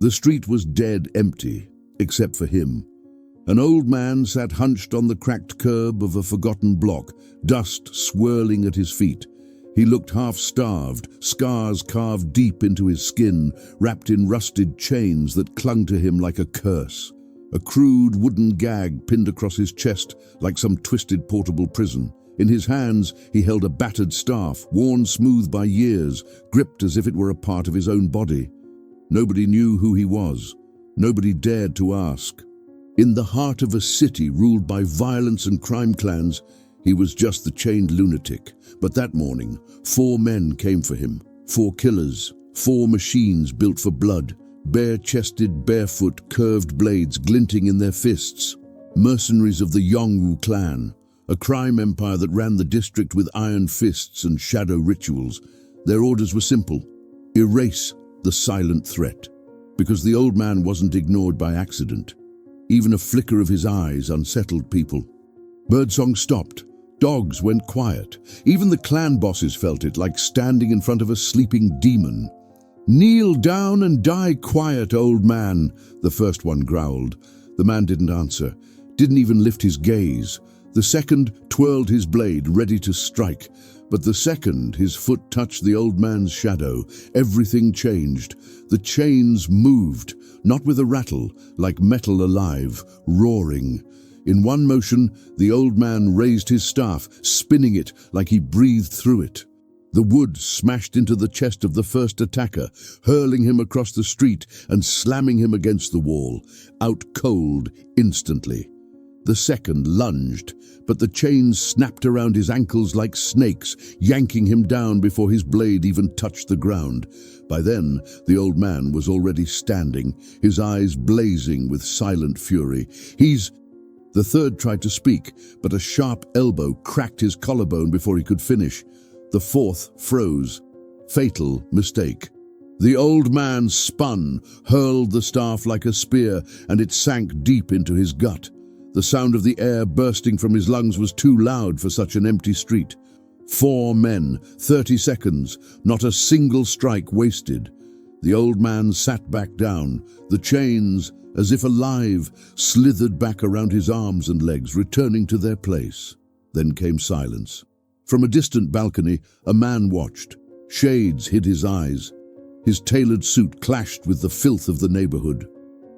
The street was dead empty, except for him. An old man sat hunched on the cracked curb of a forgotten block, dust swirling at his feet. He looked half-starved, scars carved deep into his skin, wrapped in rusted chains that clung to him like a curse. A crude wooden gag pinned across his chest like some twisted portable prison. In his hands, he held a battered staff, worn smooth by years, gripped as if it were a part of his own body. Nobody knew who he was. Nobody dared to ask. In the heart of a city ruled by violence and crime clans, he was just the chained lunatic. But that morning, 4 men came for him. 4 killers, 4 machines built for blood, bare-chested, barefoot, curved blades glinting in their fists. Mercenaries of the Yongwu clan, a crime empire that ran the district with iron fists and shadow rituals. Their orders were simple: erase the silent threat. Because the old man wasn't ignored by accident. Even a flicker of his eyes unsettled people. Birdsong stopped. Dogs went quiet. Even the clan bosses felt it, like standing in front of a sleeping demon. "Kneel down and die quiet, old man," the first one growled. The man didn't answer, didn't even lift his gaze. The second twirled his blade, ready to strike. But the second his foot touched the old man's shadow, everything changed. The chains moved, not with a rattle, like metal alive, roaring. In one motion, the old man raised his staff, spinning it like he breathed through it. The wood smashed into the chest of the first attacker, hurling him across the street and slamming him against the wall, out cold instantly. The second lunged, but the chains snapped around his ankles like snakes, yanking him down before his blade even touched the ground. By then, the old man was already standing, his eyes blazing with silent fury. The third tried to speak, but a sharp elbow cracked his collarbone before he could finish. The fourth froze. Fatal mistake. The old man spun, hurled the staff like a spear, and it sank deep into his gut. The sound of the air bursting from his lungs was too loud for such an empty street. 4 men, 30 seconds, not a single strike wasted. The old man sat back down. The chains, as if alive, slithered back around his arms and legs, returning to their place. Then came silence. From a distant balcony, a man watched. Shades hid his eyes. His tailored suit clashed with the filth of the neighborhood.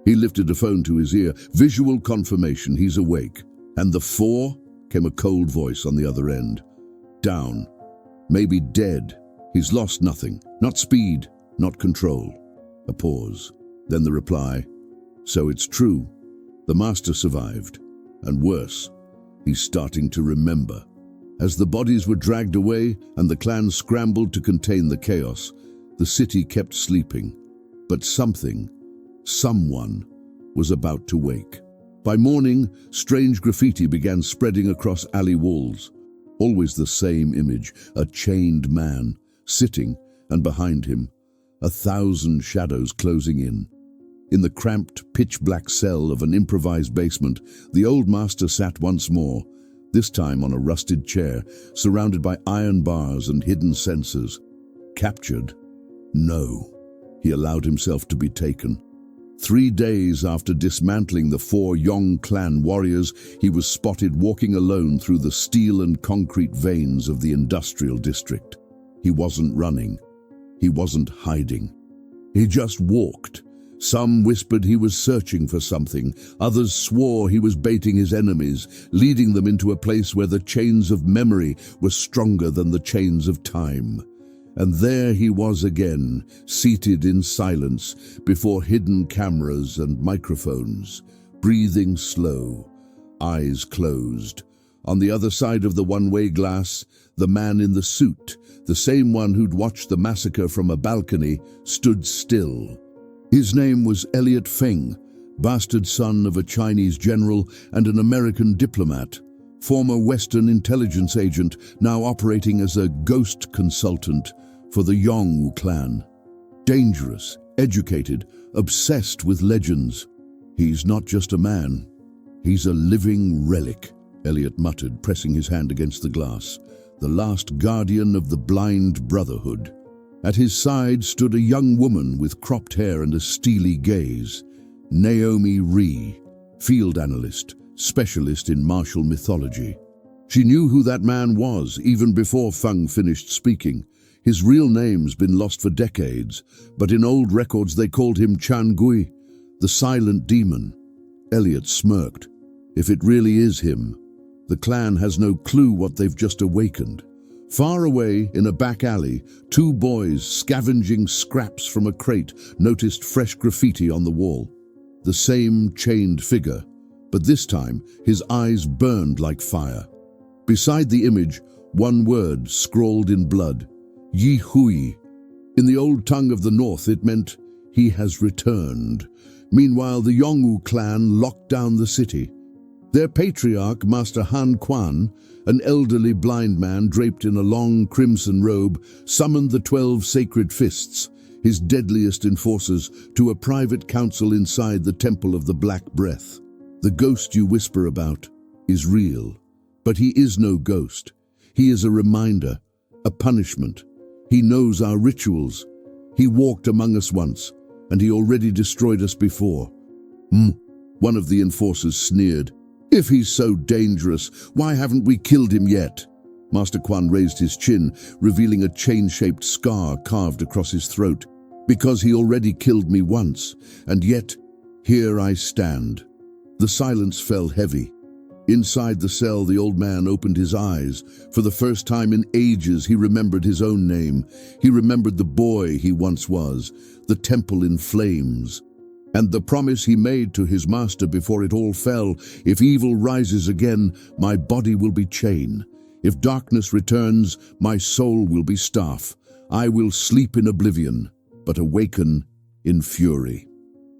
He lifted a phone to his ear. Visual confirmation, he's awake. And the 4? Came a cold voice on the other end. Down. Maybe dead. He's lost nothing. Not speed, not control. A pause. Then the reply. So it's true. The master survived. And worse, he's starting to remember. As the bodies were dragged away and the clan scrambled to contain the chaos, the city kept sleeping. But someone was about to wake. By morning, strange graffiti began spreading across alley walls. Always the same image, a chained man, sitting, and behind him, 1,000 shadows closing in. In the cramped, pitch-black cell of an improvised basement, the old master sat once more, this time on a rusted chair, surrounded by iron bars and hidden sensors. Captured? No. He allowed himself to be taken. 3 days after dismantling the 4 Yong clan warriors, he was spotted walking alone through the steel and concrete veins of the industrial district. He wasn't running. He wasn't hiding. He just walked. Some whispered he was searching for something. Others swore he was baiting his enemies, leading them into a place where the chains of memory were stronger than the chains of time. And there he was again, seated in silence before hidden cameras and microphones, breathing slow, eyes closed. On the other side of the one-way glass, the man in the suit, the same one who'd watched the massacre from a balcony, stood still. His name was Elliot Feng, bastard son of a Chinese general and an American diplomat, former Western intelligence agent, now operating as a ghost consultant for the Yongwu clan. Dangerous, educated, obsessed with legends. He's not just a man, he's a living relic, Elliot muttered, pressing his hand against the glass. The last guardian of the blind brotherhood. At his side stood a young woman with cropped hair and a steely gaze, Naomi Rhee, field analyst, specialist in martial mythology. She knew who that man was even before Feng finished speaking. His real name's been lost for decades, but in old records they called him Chan Gui, the silent demon. Elliot smirked. If it really is him, the clan has no clue what they've just awakened. Far away, in a back alley, two boys scavenging scraps from a crate noticed fresh graffiti on the wall. The same chained figure, but this time his eyes burned like fire. Beside the image, one word scrawled in blood, Yi Hui. In the old tongue of the north, it meant, he has returned. Meanwhile, the Yongwu clan locked down the city. Their patriarch, Master Han Quan, an elderly blind man draped in a long crimson robe, summoned the 12 sacred fists, his deadliest enforcers, to a private council inside the Temple of the Black Breath. The ghost you whisper about is real, but he is no ghost. He is a reminder, a punishment. He knows our rituals. He walked among us once, and he already destroyed us before. One of the enforcers sneered. If he's so dangerous, why haven't we killed him yet? Master Quan raised his chin, revealing a chain-shaped scar carved across his throat. Because he already killed me once, and yet, here I stand. The silence fell heavy. Inside the cell, the old man opened his eyes. For the first time in ages, he remembered his own name. He remembered the boy he once was, the temple in flames, and the promise he made to his master before it all fell. If evil rises again, my body will be chain. If darkness returns, my soul will be staff. I will sleep in oblivion, but awaken in fury.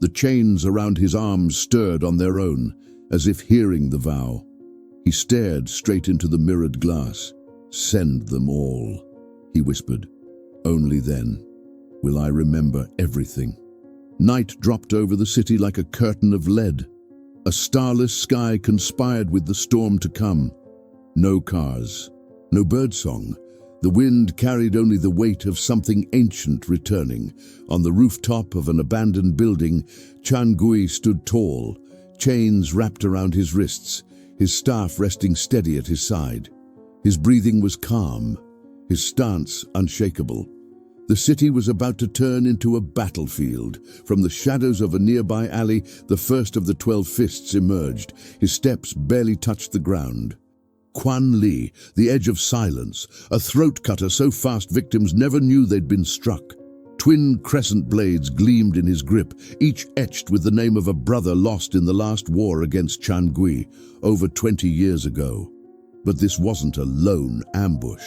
The chains around his arms stirred on their own, as if hearing the vow. He stared straight into the mirrored glass. Send them all, he whispered. Only then will I remember everything. Night dropped over the city like a curtain of lead. A starless sky conspired with the storm to come. No cars, no birdsong. The wind carried only the weight of something ancient returning. On the rooftop of an abandoned building, Chan Gui stood tall, chains wrapped around his wrists, his staff resting steady at his side. His breathing was calm, his stance unshakable. The city was about to turn into a battlefield. From the shadows of a nearby alley, the first of the 12 fists emerged. His steps barely touched the ground. Quan Li, the edge of silence, a throat cutter so fast victims never knew they'd been struck. Twin crescent blades gleamed in his grip, each etched with the name of a brother lost in the last war against Chan Gui, over 20 years ago. But this wasn't a lone ambush.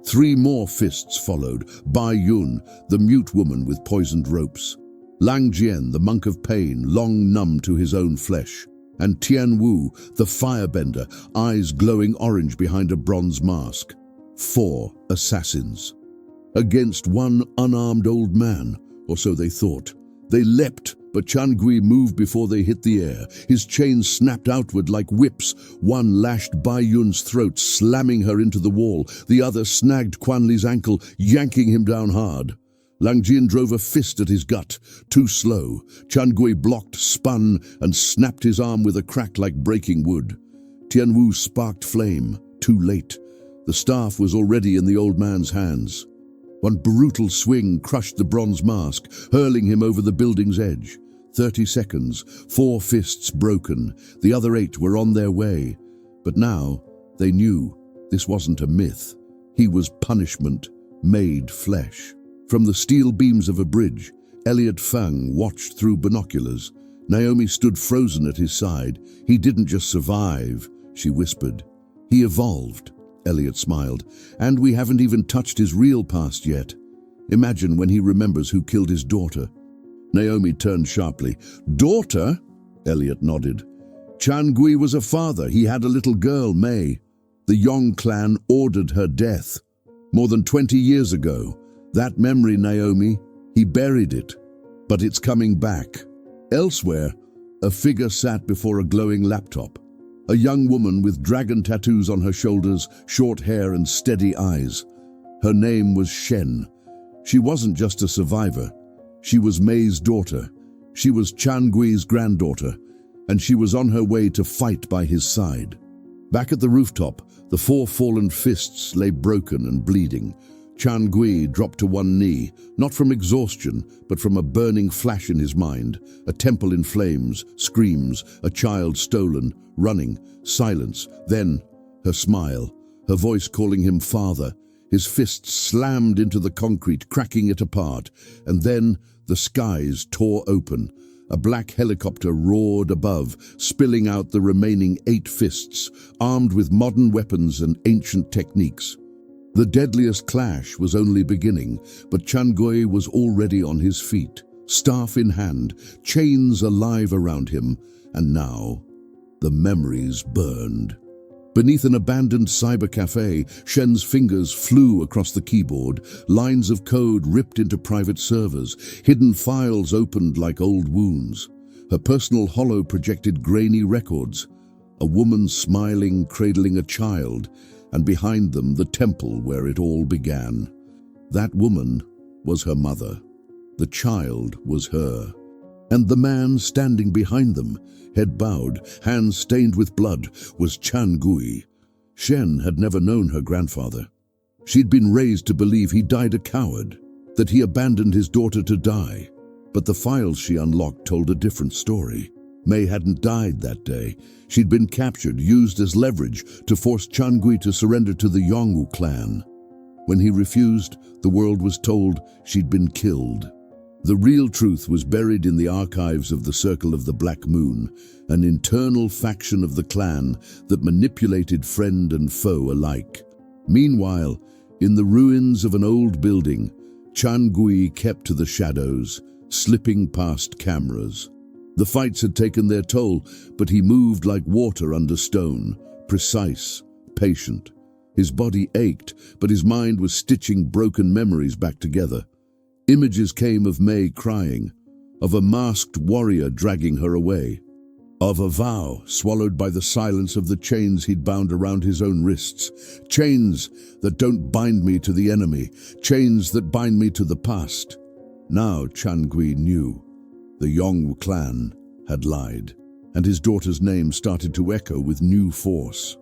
3 more fists followed, Bai Yun, the mute woman with poisoned ropes, Lang Jian, the monk of pain, long numb to his own flesh, and Tian Wu, the firebender, eyes glowing orange behind a bronze mask. 4 assassins. Against one unarmed old man, or so they thought. They leapt, but Chan Gui moved before they hit the air. His chains snapped outward like whips. One lashed Bai Yun's throat, slamming her into the wall. The other snagged Quan Li's ankle, yanking him down hard. Lang Jian drove a fist at his gut. Too slow. Chan Gui blocked, spun, and snapped his arm with a crack like breaking wood. Tian Wu sparked flame. Too late. The staff was already in the old man's hands. One brutal swing crushed the bronze mask, hurling him over the building's edge. 30 seconds, 4 fists broken. The other 8 were on their way. But now, they knew this wasn't a myth. He was punishment, made flesh. From the steel beams of a bridge, Elliot Feng watched through binoculars. Naomi stood frozen at his side. He didn't just survive, she whispered. He evolved. Elliot smiled. And we haven't even touched his real past yet. Imagine when he remembers who killed his daughter. Naomi turned sharply. Daughter? Elliot nodded. Chan Gui was a father. He had a little girl, Mei. The Yong clan ordered her death. More than 20 years ago. That memory, Naomi, he buried it. But it's coming back. Elsewhere, a figure sat before a glowing laptop. A young woman with dragon tattoos on her shoulders, short hair and steady eyes. Her name was Shen. She wasn't just a survivor. She was May's daughter. She was Chan Gui's granddaughter, and she was on her way to fight by his side. Back at the rooftop, the four fallen fists lay broken and bleeding. Chan Gui dropped to one knee, not from exhaustion, but from a burning flash in his mind. A temple in flames, screams, a child stolen, running, silence. Then, her smile, her voice calling him father. His fists slammed into the concrete, cracking it apart. And then, the skies tore open. A black helicopter roared above, spilling out the remaining 8 fists, armed with modern weapons and ancient techniques. The deadliest clash was only beginning, but Chan Gui was already on his feet, staff in hand, chains alive around him, and now the memories burned. Beneath an abandoned cyber cafe, Shen's fingers flew across the keyboard, lines of code ripped into private servers, hidden files opened like old wounds. Her personal holo projected grainy records, a woman smiling, cradling a child, and behind them the temple where it all began. That woman was her mother. The child was her. And the man standing behind them, head bowed, hands stained with blood, was Chan Gui. Shen had never known her grandfather. She'd been raised to believe he died a coward, that he abandoned his daughter to die. But the files she unlocked told a different story. May hadn't died that day. She'd been captured, used as leverage to force Chan Gui to surrender to the Yongwu clan. When he refused, the world was told she'd been killed. The real truth was buried in the archives of the Circle of the Black Moon, an internal faction of the clan that manipulated friend and foe alike. Meanwhile, in the ruins of an old building, Chan Gui kept to the shadows, slipping past cameras. The fights had taken their toll, but he moved like water under stone, precise, patient. His body ached, but his mind was stitching broken memories back together. Images came of May crying, of a masked warrior dragging her away, of a vow swallowed by the silence of the chains he'd bound around his own wrists. Chains that don't bind me to the enemy, chains that bind me to the past. Now Chan Gui knew. The Yongwu clan had lied, and his daughter's name started to echo with new force.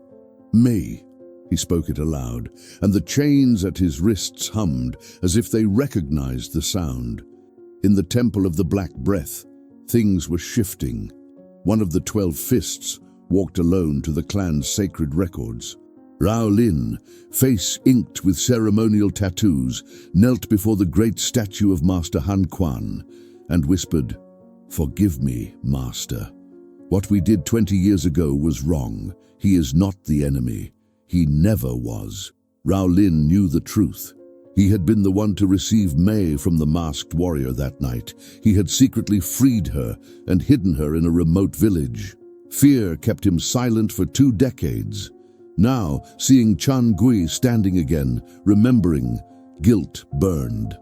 May. He spoke it aloud, and the chains at his wrists hummed as if they recognized the sound. In the Temple of the Black Breath, things were shifting. One of the 12 fists walked alone to the clan's sacred records. Rao Lin, face inked with ceremonial tattoos, knelt before the great statue of Master Han Quan and whispered, "Forgive me, Master. What we did 20 years ago was wrong. He is not the enemy. He never was." Rao Lin knew the truth. He had been the one to receive May from the masked warrior that night. He had secretly freed her and hidden her in a remote village. Fear kept him silent for 2 decades. Now, seeing Chan Gui standing again, remembering, guilt burned.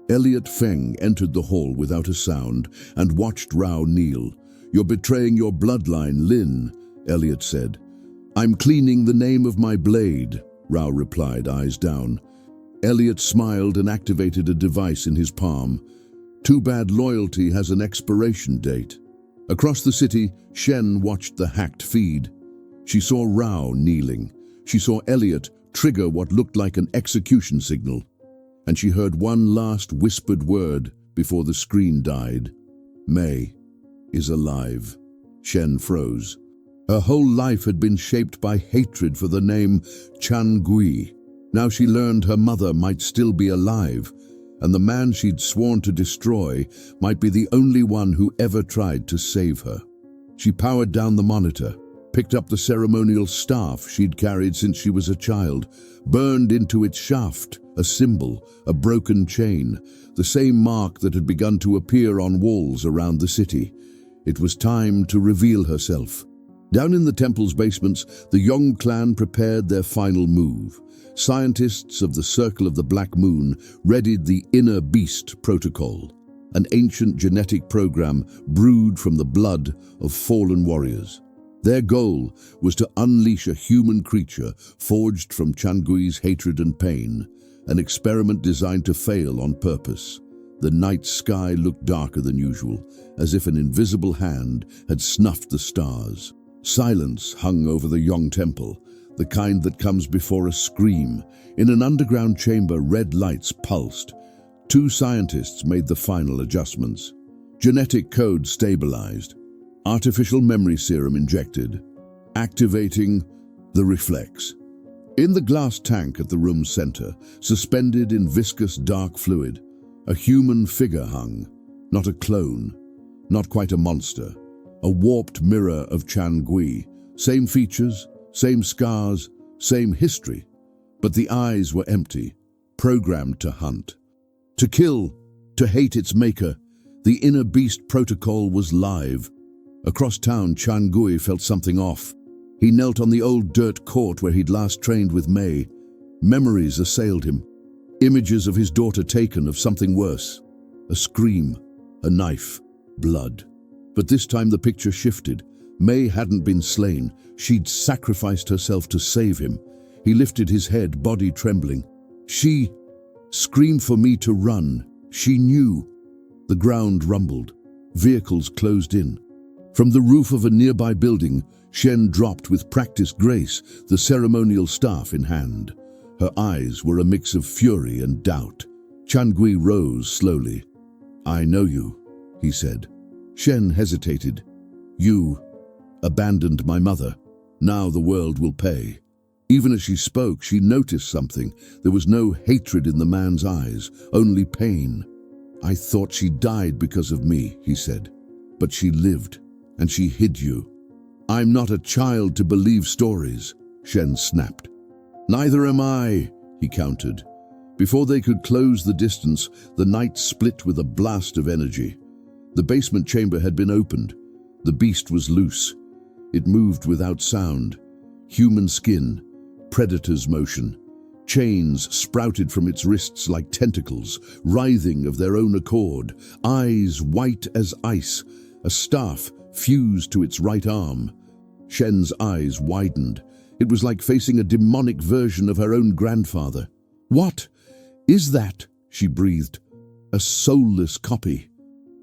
Elliot Feng entered the hall without a sound and watched Rao kneel. "You're betraying your bloodline, Lin," Elliot said. "I'm cleaning the name of my blade," Rao replied, eyes down. Elliot smiled and activated a device in his palm. "Too bad loyalty has an expiration date." Across the city, Shen watched the hacked feed. She saw Rao kneeling. She saw Elliot trigger what looked like an execution signal. And she heard one last whispered word before the screen died. "May is alive." Shen froze. Her whole life had been shaped by hatred for the name Chan Gui. Now she learned her mother might still be alive, and the man she'd sworn to destroy might be the only one who ever tried to save her. She powered down the monitor, picked up the ceremonial staff she'd carried since she was a child, burned into its shaft a symbol, a broken chain, the same mark that had begun to appear on walls around the city. It was time to reveal herself. Down in the temple's basements, the Yong clan prepared their final move. Scientists of the Circle of the Black Moon readied the Inner Beast Protocol, an ancient genetic program brewed from the blood of fallen warriors. Their goal was to unleash a human creature forged from Chan Gui's hatred and pain, an experiment designed to fail on purpose. The night sky looked darker than usual, as if an invisible hand had snuffed the stars. Silence hung over the Yong Temple, the kind that comes before a scream. In an underground chamber, red lights pulsed. 2 scientists made the final adjustments. Genetic code stabilized. Artificial memory serum injected. Activating the reflex. In the glass tank at the room's center, suspended in viscous dark fluid, a human figure hung. Not a clone, not quite a monster. A warped mirror of Chan Gui. Same features, same scars, same history. But the eyes were empty, programmed to hunt. To kill, to hate its maker. The inner beast protocol was live. Across town, Chan Gui felt something off. He knelt on the old dirt court where he'd last trained with Mei. Memories assailed him. Images of his daughter taken, of something worse. A scream, a knife, blood. But this time the picture shifted. Mei hadn't been slain. She'd sacrificed herself to save him. He lifted his head, body trembling. She screamed for me to run. She knew. The ground rumbled. Vehicles closed in. From the roof of a nearby building, Shen dropped with practiced grace, the ceremonial staff in hand. Her eyes were a mix of fury and doubt. Chan Gui rose slowly. "I know you," he said. Shen hesitated. "You abandoned my mother. Now the world will pay." Even as she spoke, she noticed something. There was no hatred in the man's eyes, only pain. "I thought she died because of me," he said. "But she lived, and she hid you." "I'm not a child to believe stories," Shen snapped. "Neither am I," he countered. Before they could close the distance, the night split with a blast of energy. The basement chamber had been opened. The beast was loose. It moved without sound. Human skin, predator's motion. Chains sprouted from its wrists like tentacles, writhing of their own accord. Eyes white as ice. A staff fused to its right arm. Shen's eyes widened. It was like facing a demonic version of her own grandfather. "What is that?" she breathed. "A soulless copy.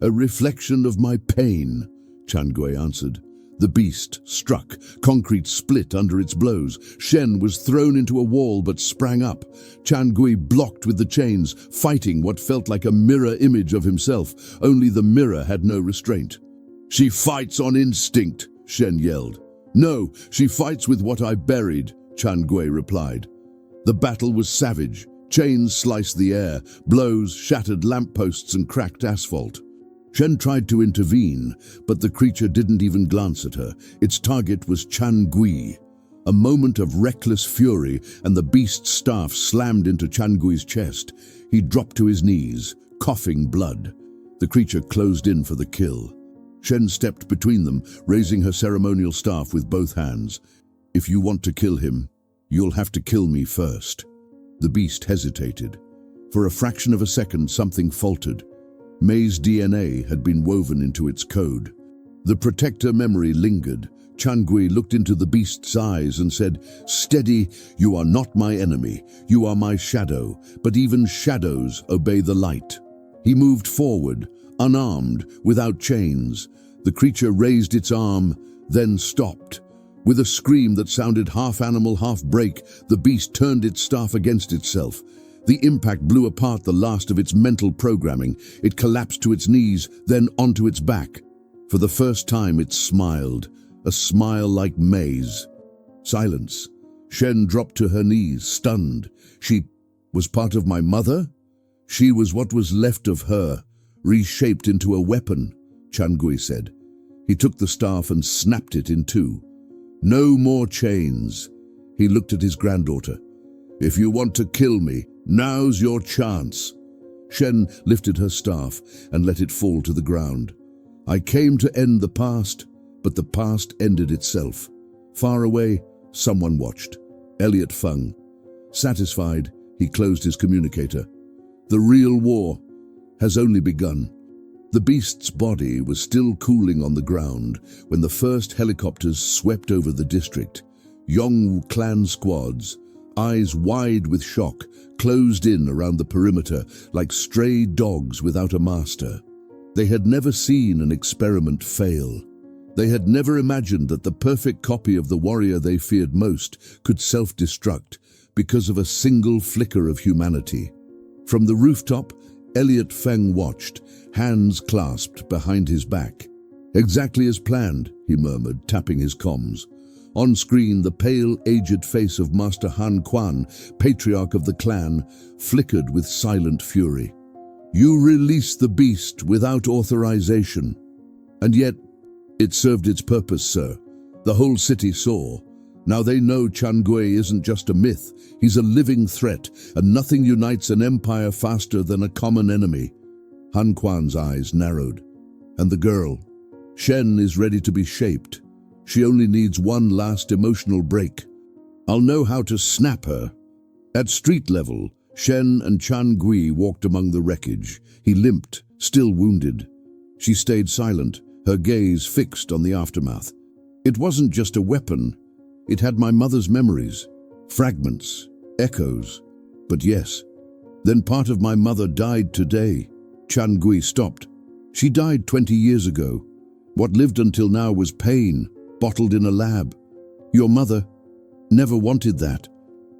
A reflection of my pain," Chan Gui answered. The beast struck. Concrete split under its blows. Shen was thrown into a wall but sprang up. Chan Gui blocked with the chains, fighting what felt like a mirror image of himself. Only the mirror had no restraint. "She fights on instinct," Shen yelled. "No, she fights with what I buried," Chan Gui replied. The battle was savage. Chains sliced the air. Blows shattered lampposts and cracked asphalt. Shen tried to intervene, but the creature didn't even glance at her. Its target was Chan Gui. A moment of reckless fury, and the beast's staff slammed into Chan Gui's chest. He dropped to his knees, coughing blood. The creature closed in for the kill. Shen stepped between them, raising her ceremonial staff with both hands. "If you want to kill him, you'll have to kill me first." The beast hesitated. For a fraction of a second, something faltered. Mei's DNA had been woven into its code. The protector memory lingered. Chan Gui looked into the beast's eyes and said, "Steady, you are not my enemy. You are my shadow, but even shadows obey the light." He moved forward, unarmed, without chains. The creature raised its arm, then stopped. With a scream that sounded half animal, half break, the beast turned its staff against itself. The impact blew apart the last of its mental programming. It collapsed to its knees, then onto its back. For the first time it smiled, a smile like Mei's. Silence. Shen dropped to her knees, stunned. She was part of my mother? She was what was left of her, reshaped into a weapon, Chan Gui said. He took the staff and snapped it in two. "No more chains." He looked at his granddaughter. "If you want to kill me, now's your chance." Shen lifted her staff and let it fall to the ground. "I came to end the past, but the past ended itself." Far away, someone watched. Elliot Feng. Satisfied, he closed his communicator. The real war has only begun. The beast's body was still cooling on the ground when the first helicopters swept over the district. Yong clan squads, eyes wide with shock, closed in around the perimeter like stray dogs without a master. They had never seen an experiment fail. They had never imagined that the perfect copy of the warrior they feared most could self-destruct because of a single flicker of humanity. From the rooftop, Elliot Feng watched, hands clasped behind his back. "Exactly as planned," he murmured, tapping his comms. On screen, the pale, aged face of Master Han Quan, patriarch of the clan, flickered with silent fury. "You released the beast without authorization. And yet, it served its purpose, sir. The whole city saw. Now they know Chan Gui isn't just a myth. He's a living threat, and nothing unites an empire faster than a common enemy." Han Quan's eyes narrowed. "And the girl? Shen is ready to be shaped. She only needs one last emotional break. I'll know how to snap her." At street level, Shen and Chan Gui walked among the wreckage. He limped, still wounded. She stayed silent, her gaze fixed on the aftermath. "It wasn't just a weapon. It had my mother's memories, fragments, echoes. But yes, then part of my mother died today." Chan Gui stopped. "She died 20 years ago. What lived until now was pain, bottled in a lab. Your mother never wanted that.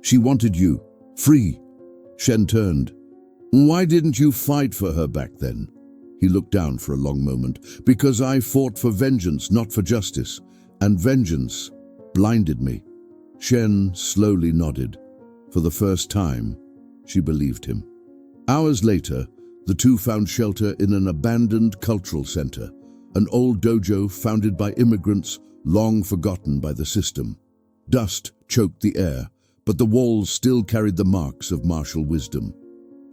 She wanted you, free." Shen turned. "Why didn't you fight for her back then?" He looked down for a long moment. "Because I fought for vengeance, not for justice. And vengeance blinded me." Shen slowly nodded. For the first time, she believed him. Hours later, the two found shelter in an abandoned cultural center, an old dojo founded by immigrants long forgotten by the system. Dust choked the air, but the walls still carried the marks of martial wisdom.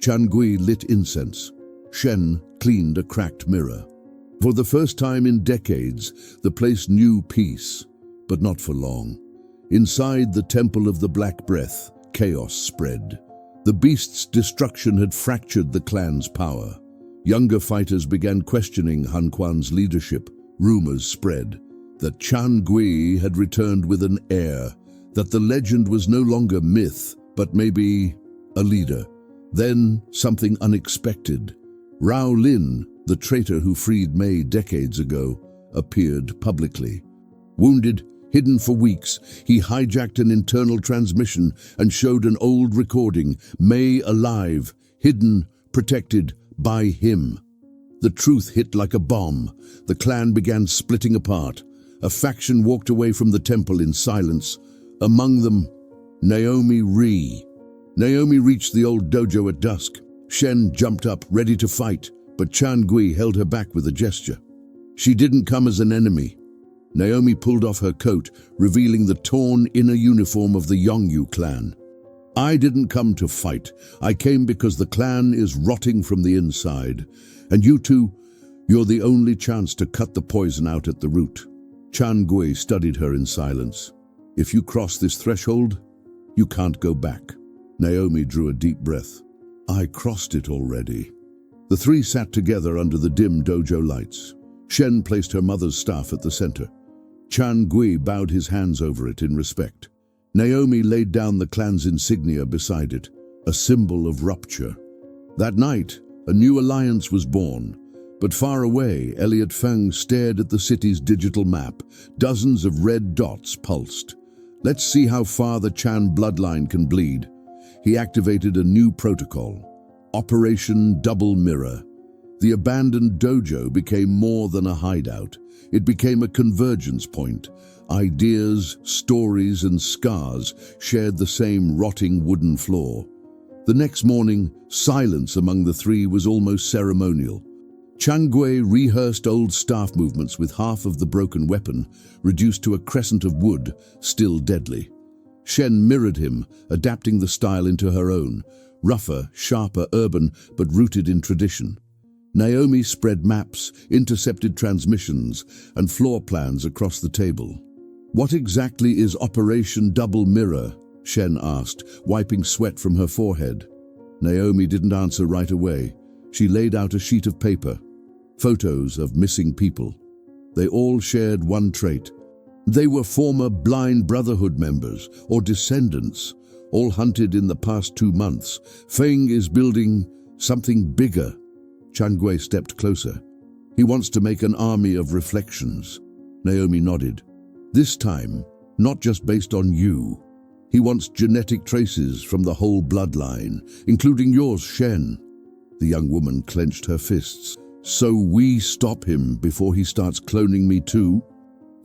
Chan Gui lit incense. Shen cleaned a cracked mirror. For the first time in decades, the place knew peace, but not for long. Inside the Temple of the Black Breath, chaos spread. The beast's destruction had fractured the clan's power. Younger fighters began questioning Han Quan's leadership. Rumors spread that Chan Gui had returned with an heir, that the legend was no longer myth, but maybe a leader. Then something unexpected. Rao Lin, the traitor who freed Mei decades ago, appeared publicly. Wounded, hidden for weeks, he hijacked an internal transmission and showed an old recording, Mei alive, hidden, protected by him. The truth hit like a bomb. The clan began splitting apart. A faction walked away from the temple in silence. Among them, Naomi Ri. Naomi reached the old dojo at dusk. Shen jumped up, ready to fight, but Chan Gui held her back with a gesture. She didn't come as an enemy. Naomi pulled off her coat, revealing the torn inner uniform of the Yongyu clan. "I didn't come to fight. I came because the clan is rotting from the inside. And you two, you're the only chance to cut the poison out at the root." Chan Gui studied her in silence. "If you cross this threshold, you can't go back." Naomi drew a deep breath. "I crossed it already." The three sat together under the dim dojo lights. Shen placed her mother's staff at the center. Chan Gui bowed his hands over it in respect. Naomi laid down the clan's insignia beside it, a symbol of rupture. That night, a new alliance was born. But far away, Elliot Feng stared at the city's digital map. Dozens of red dots pulsed. "Let's see how far the Chan bloodline can bleed." He activated a new protocol, Operation Double Mirror. The abandoned dojo became more than a hideout. It became a convergence point. Ideas, stories, and scars shared the same rotting wooden floor. The next morning, silence among the three was almost ceremonial. Chan Gui rehearsed old staff movements with half of the broken weapon, reduced to a crescent of wood, still deadly. Shen mirrored him, adapting the style into her own, rougher, sharper, urban, but rooted in tradition. Naomi spread maps, intercepted transmissions, and floor plans across the table. "What exactly is Operation Double Mirror?" Shen asked, wiping sweat from her forehead. Naomi didn't answer right away. She laid out a sheet of paper. Photos of missing people. They all shared one trait. They were former Blind Brotherhood members or descendants, all hunted in the past 2 months. Feng is building something bigger. Qian Gui stepped closer. He wants to make an army of reflections. Naomi nodded. This time, not just based on you. He wants genetic traces from the whole bloodline, including yours, Shen. The young woman clenched her fists. So we stop him before he starts cloning me too?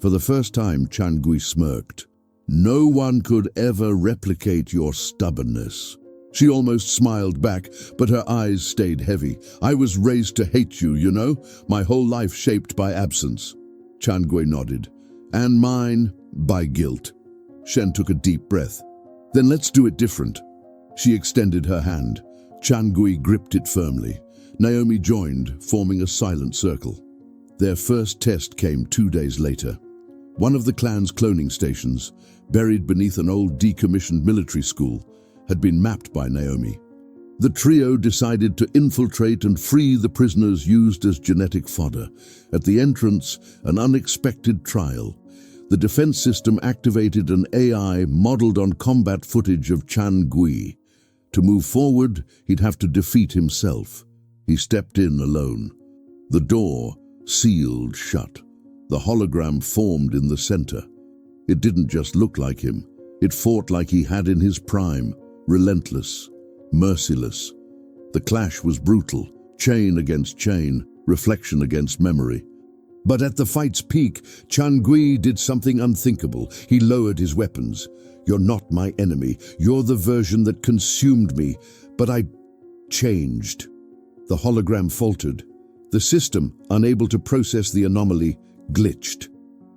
For the first time, Qian Gui smirked. No one could ever replicate your stubbornness. She almost smiled back, but her eyes stayed heavy. I was raised to hate you, you know? My whole life shaped by absence. Qian Gui nodded. And mine by guilt. Shen took a deep breath. Then let's do it different. She extended her hand. Qian Gui gripped it firmly. Naomi joined, forming a silent circle. Their first test came 2 days later. One of the clan's cloning stations, buried beneath an old decommissioned military school, had been mapped by Naomi. The trio decided to infiltrate and free the prisoners used as genetic fodder. At the entrance, an unexpected trial. The defense system activated an AI modeled on combat footage of Qian Gui. To move forward, he'd have to defeat himself. He stepped in alone. The door sealed shut. The hologram formed in the center. It didn't just look like him. It fought like he had in his prime, relentless, merciless. The clash was brutal, chain against chain, reflection against memory. But at the fight's peak, Qian Gui did something unthinkable. He lowered his weapons. You're not my enemy. You're the version that consumed me. But I changed. The hologram faltered. The system, unable to process the anomaly, glitched.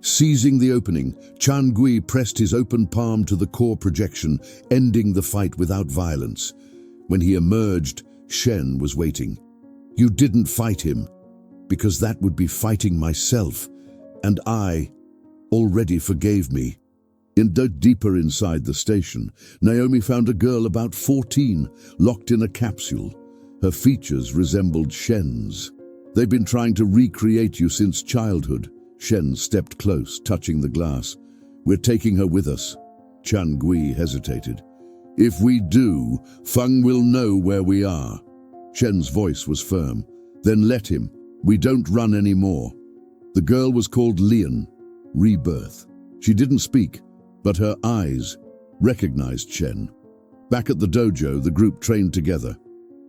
Seizing the opening, Qian Gui pressed his open palm to the core projection, ending the fight without violence. When he emerged, Shen was waiting. You didn't fight him, because that would be fighting myself, and I already forgave me. Deeper inside the station, Naomi found a girl about 14, locked in a capsule. Her features resembled Shen's. They've been trying to recreate you since childhood. Shen stepped close, touching the glass. We're taking her with us. Qian Gui hesitated. If we do, Feng will know where we are. Shen's voice was firm. Then let him. We don't run anymore. The girl was called Lian, Rebirth. She didn't speak, but her eyes recognized Shen. Back at the dojo, the group trained together.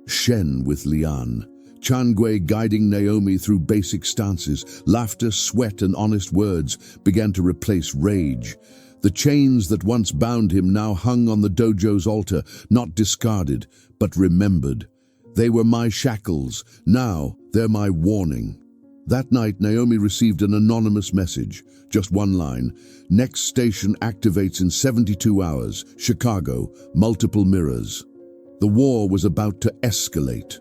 Shen with Lian. Qian Gui guiding Naomi through basic stances. Laughter, sweat, and honest words began to replace rage. The chains that once bound him now hung on the dojo's altar, not discarded, but remembered. They were my shackles. Now they're my warning. That night, Naomi received an anonymous message. Just one line. Next station activates in 72 hours. Chicago. Multiple mirrors. The war was about to escalate.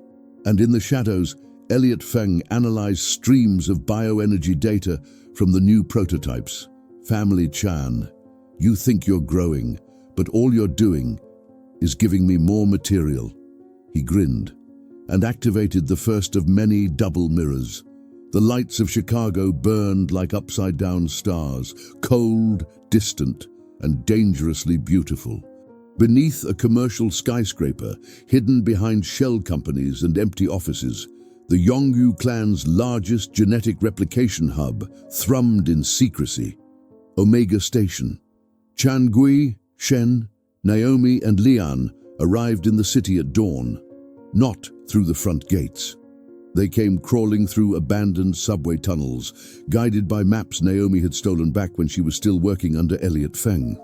And in the shadows, Elliot Feng analyzed streams of bioenergy data from the new prototypes. Family Chan, you think you're growing, but all you're doing is giving me more material. He grinned and activated the first of many double mirrors. The lights of Chicago burned like upside-down stars, cold, distant, and dangerously beautiful. Beneath a commercial skyscraper, hidden behind shell companies and empty offices, the Yongyu clan's largest genetic replication hub thrummed in secrecy. Omega Station. Qian Gui, Shen, Naomi, and Lian arrived in the city at dawn, not through the front gates. They came crawling through abandoned subway tunnels, guided by maps Naomi had stolen back when she was still working under Elliot Feng.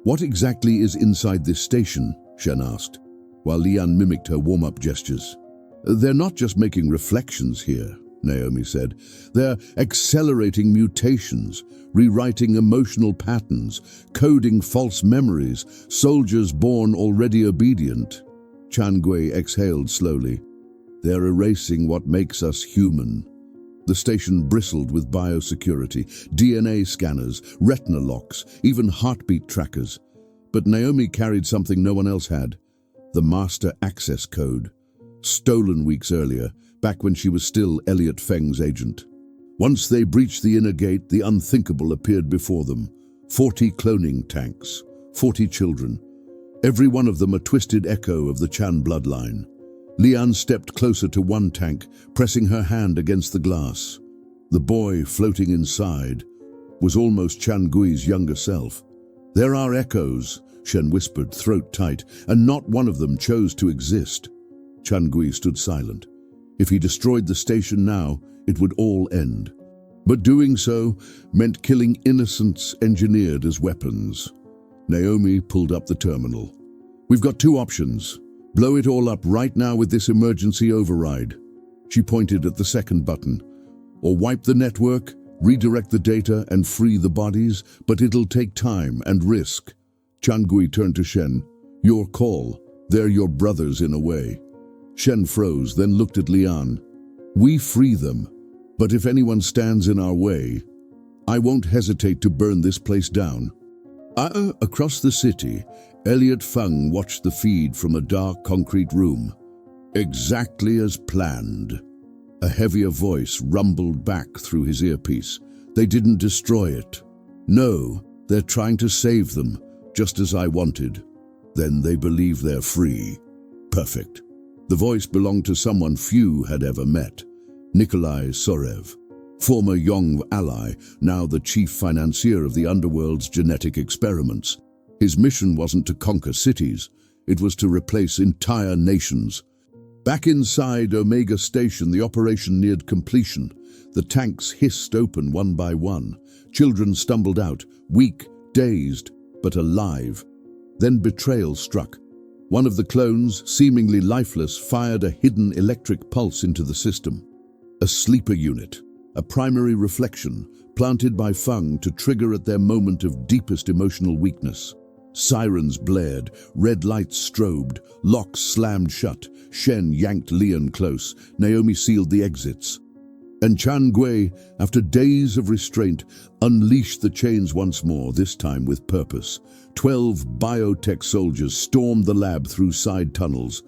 What exactly is inside this station? Shen asked, while Lian mimicked her warm-up gestures. They're not just making reflections here, Naomi said. They're accelerating mutations, rewriting emotional patterns, coding false memories, soldiers born already obedient. Qian Gui exhaled slowly. They're erasing what makes us human. The station bristled with biosecurity, DNA scanners, retina locks, even heartbeat trackers. But Naomi carried something no one else had, the Master Access Code, stolen weeks earlier, back when she was still Elliot Feng's agent. Once they breached the inner gate, the unthinkable appeared before them. 40 cloning tanks, 40 children. every one of them a twisted echo of the Chan bloodline. Lian stepped closer to one tank, pressing her hand against the glass. The boy floating inside was almost Chan Gui's younger self. "There are echoes," Shen whispered, throat tight, "and not one of them chose to exist." Chan Gui stood silent. If he destroyed the station now, it would all end. But doing so meant killing innocents engineered as weapons. Naomi pulled up the terminal. "We've got two options. Blow it all up right now with this emergency override." She pointed at the second button. "Or wipe the network, redirect the data and free the bodies, but it'll take time and risk." Chan Gui turned to Shen. "Your call. They're your brothers in a way." Shen froze, then looked at Lian. "We free them, but if anyone stands in our way, I won't hesitate to burn this place down." Across the city, Elliot Feng watched the feed from a dark concrete room. "Exactly as planned." A heavier voice rumbled back through his earpiece. "They didn't destroy it. No, they're trying to save them, just as I wanted. Then they believe they're free. Perfect." The voice belonged to someone few had ever met. Nikolai Sorev, former Yong ally, now the chief financier of the underworld's genetic experiments. His mission wasn't to conquer cities, it was to replace entire nations. Back inside Omega Station, the operation neared completion. The tanks hissed open one by one. Children stumbled out, weak, dazed, but alive. Then betrayal struck. One of the clones, seemingly lifeless, fired a hidden electric pulse into the system. A sleeper unit, a primary reflection, planted by Feng to trigger at their moment of deepest emotional weakness. Sirens blared, red lights strobed, locks slammed shut. Shen yanked Lian close. Naomi sealed the exits. And Chan Gui, after days of restraint, unleashed the chains once more, this time with purpose. 12 biotech soldiers stormed the lab through side tunnels.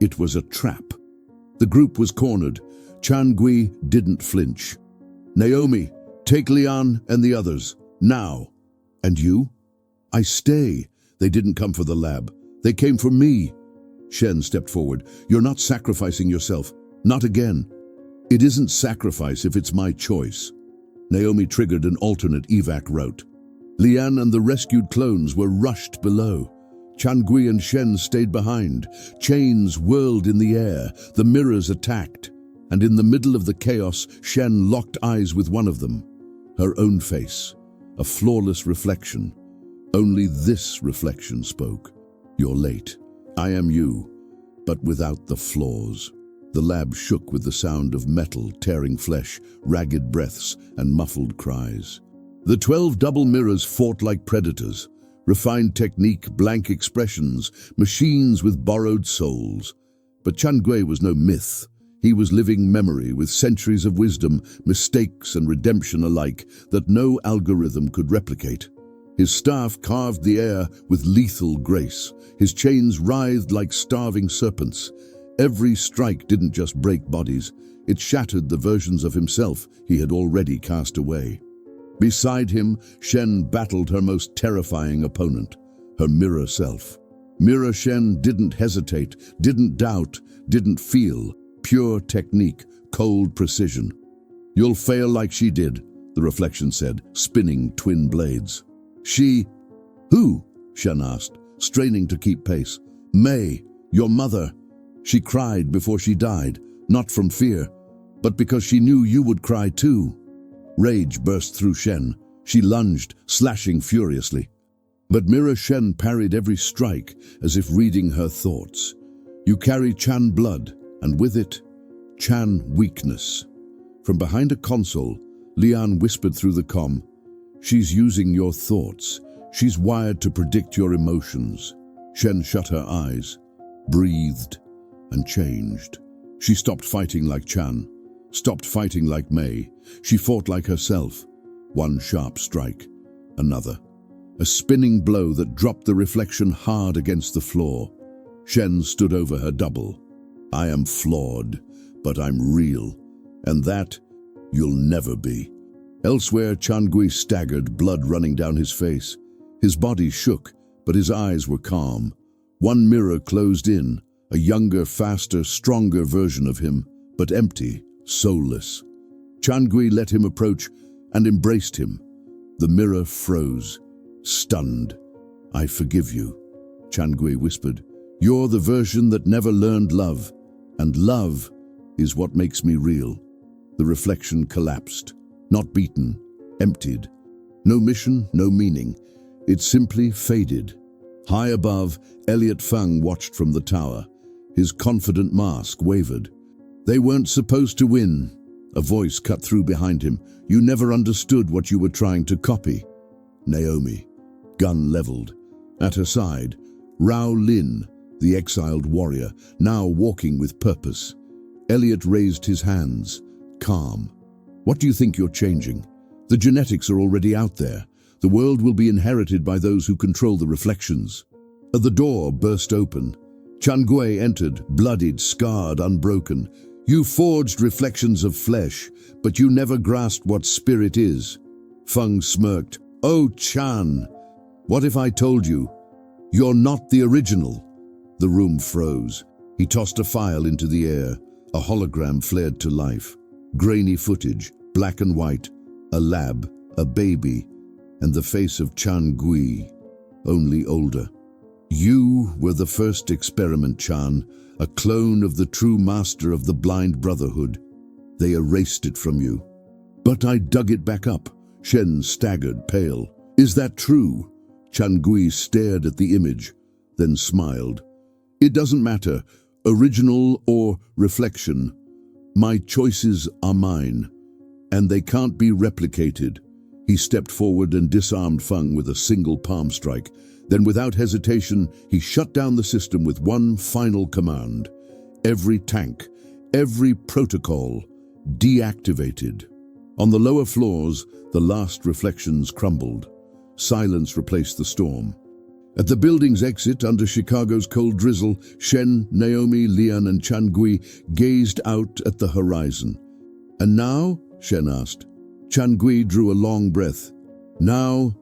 It was a trap. The group was cornered. Chan Gui didn't flinch. "Naomi, take Lian and the others, now." "And you?" "I stay." "They didn't come for the lab. They came for me." Shen stepped forward. "You're not sacrificing yourself. Not again." "It isn't sacrifice if it's my choice." Naomi triggered an alternate evac route. Lian and the rescued clones were rushed below. Chan Gui and Shen stayed behind. Chains whirled in the air. The mirrors attacked. And in the middle of the chaos, Shen locked eyes with one of them. Her own face, a flawless reflection. Only this reflection spoke. "You're late. I am you, but without the flaws." The lab shook with the sound of metal tearing flesh, ragged breaths, and muffled cries. The 12 double mirrors fought like predators. Refined technique, blank expressions, machines with borrowed souls. But Chan Gui was no myth. He was living memory with centuries of wisdom, mistakes and redemption alike that no algorithm could replicate. His staff carved the air with lethal grace. His chains writhed like starving serpents. Every strike didn't just break bodies, it shattered the versions of himself he had already cast away. Beside him, Shen battled her most terrifying opponent, her mirror self. Mirror Shen didn't hesitate, didn't doubt, didn't feel. Pure technique, cold precision. "You'll fail like she did," the reflection said, spinning twin blades. "She..." "Who?" Shen asked, straining to keep pace. "May, your mother. She cried before she died, not from fear, but because she knew you would cry too." Rage burst through Shen. She lunged, slashing furiously. But Mirror Shen parried every strike as if reading her thoughts. "You carry Chan blood, and with it, Chan weakness." From behind a console, Lian whispered through the comm, "She's using your thoughts. She's wired to predict your emotions." Shen shut her eyes, breathed, and changed. She stopped fighting like Chan, stopped fighting like May. She fought like herself. One sharp strike, another. A spinning blow that dropped the reflection hard against the floor. Shen stood over her double. "I am flawed, but I'm real, and that you'll never be." Elsewhere, Chan Gui staggered, blood running down his face. His body shook, but his eyes were calm. One mirror closed in, a younger, faster, stronger version of him, but empty, soulless. Chan Gui let him approach and embraced him. The mirror froze, stunned. "I forgive you," Chan Gui whispered. "You're the version that never learned love, and love is what makes me real." The reflection collapsed, not beaten, emptied. No mission, no meaning. It simply faded. High above, Elliot Feng watched from the tower. His confident mask wavered. "They weren't supposed to win." A voice cut through behind him. "You never understood what you were trying to copy." Naomi, gun leveled. At her side, Rao Lin, the exiled warrior, now walking with purpose. Elliot raised his hands, calm. "What do you think you're changing? The genetics are already out there. The world will be inherited by those who control the reflections." The door burst open. Chan Gui entered, bloodied, scarred, unbroken. "You forged reflections of flesh, but you never grasped what spirit is." Feng smirked. "Oh, Chan, what if I told you? You're not the original." The room froze. He tossed a file into the air. A hologram flared to life. Grainy footage, black and white. A lab, a baby, and the face of Chan Gui, only older. "You were the first experiment, Chan, a clone of the true master of the Blind Brotherhood. They erased it from you." "But I dug it back up." Shen staggered, pale. "Is that true?" Chan Gui stared at the image, then smiled. "It doesn't matter, original or reflection. My choices are mine, and they can't be replicated." He stepped forward and disarmed Feng with a single palm strike. Then, without hesitation, he shut down the system with one final command. Every tank, every protocol, deactivated. On the lower floors, the last reflections crumbled. Silence replaced the storm. At the building's exit, under Chicago's cold drizzle, Shen, Naomi, Lian, and Chan Gui gazed out at the horizon. "And now?" Shen asked. Chan Gui drew a long breath. "Now,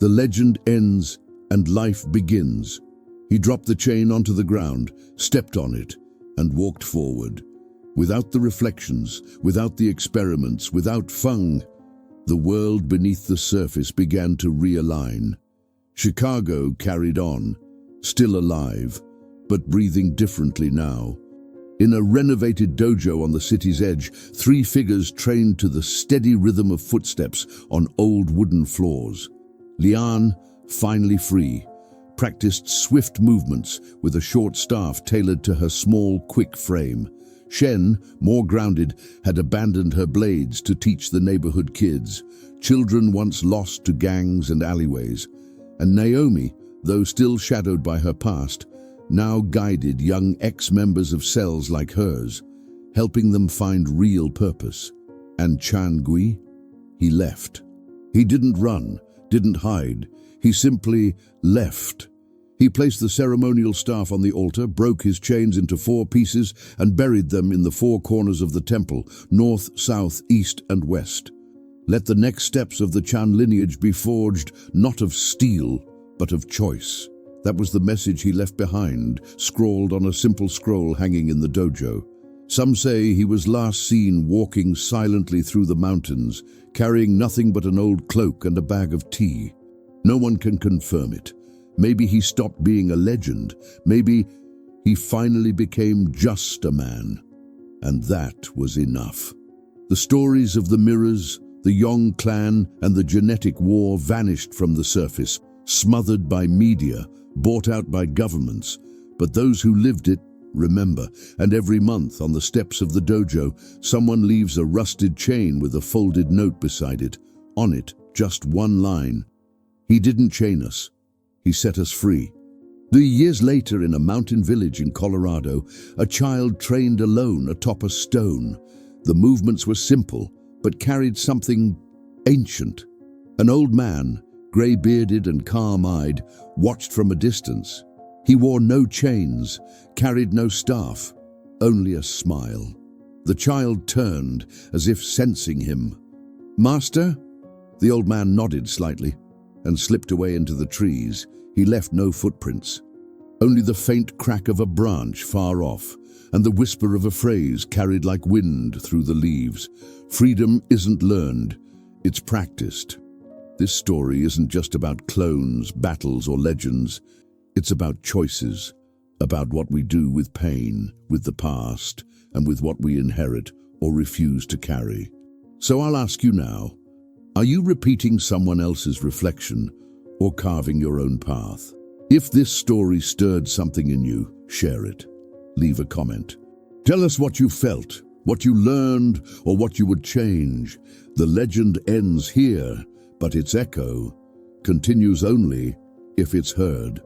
the legend ends and life begins." He dropped the chain onto the ground, stepped on it, and walked forward. Without the reflections, without the experiments, without Feng, the world beneath the surface began to realign. Chicago carried on, still alive, but breathing differently now. In a renovated dojo on the city's edge, 3 figures trained to the steady rhythm of footsteps on old wooden floors. Lian, finally free, practiced swift movements with a short staff tailored to her small, quick frame. Shen, more grounded, had abandoned her blades to teach the neighborhood kids, children once lost to gangs and alleyways. And Naomi, though still shadowed by her past, now guided young ex-members of cells like hers, helping them find real purpose. And Chan Gui? He left. He didn't run, didn't hide. He simply left. He placed the ceremonial staff on the altar, broke his chains into 4 pieces, and buried them in the 4 corners of the temple, north, south, east, and west. Let the next steps of the Chan lineage be forged not of steel, but of choice. That was the message he left behind, scrawled on a simple scroll hanging in the dojo. Some say he was last seen walking silently through the mountains, carrying nothing but an old cloak and a bag of tea. No one can confirm it. Maybe he stopped being a legend. Maybe he finally became just a man. And that was enough. The stories of the mirrors, the Yong clan, and the genetic war vanished from the surface, smothered by media, bought out by governments. But those who lived it remember, and every month on the steps of the dojo, someone leaves a rusted chain with a folded note beside it. On it, just one line. "He didn't chain us. He set us free." Years later, in a mountain village in Colorado, a child trained alone atop a stone. The movements were simple, but carried something ancient. An old man, grey-bearded and calm-eyed, watched from a distance. He wore no chains, carried no staff, only a smile. The child turned, as if sensing him. "Master?" The old man nodded slightly and slipped away into the trees. He left no footprints. only the faint crack of a branch far off, and the whisper of a phrase carried like wind through the leaves. Freedom isn't learned, it's practiced. This story isn't just about clones, battles, or legends. It's about choices, about what we do with pain, with the past, and with what we inherit or refuse to carry. So I'll ask you now, are you repeating someone else's reflection or carving your own path? If this story stirred something in you, share it. Leave a comment. Tell us what you felt, what you learned, or what you would change. The legend ends here, but its echo continues only if it's heard.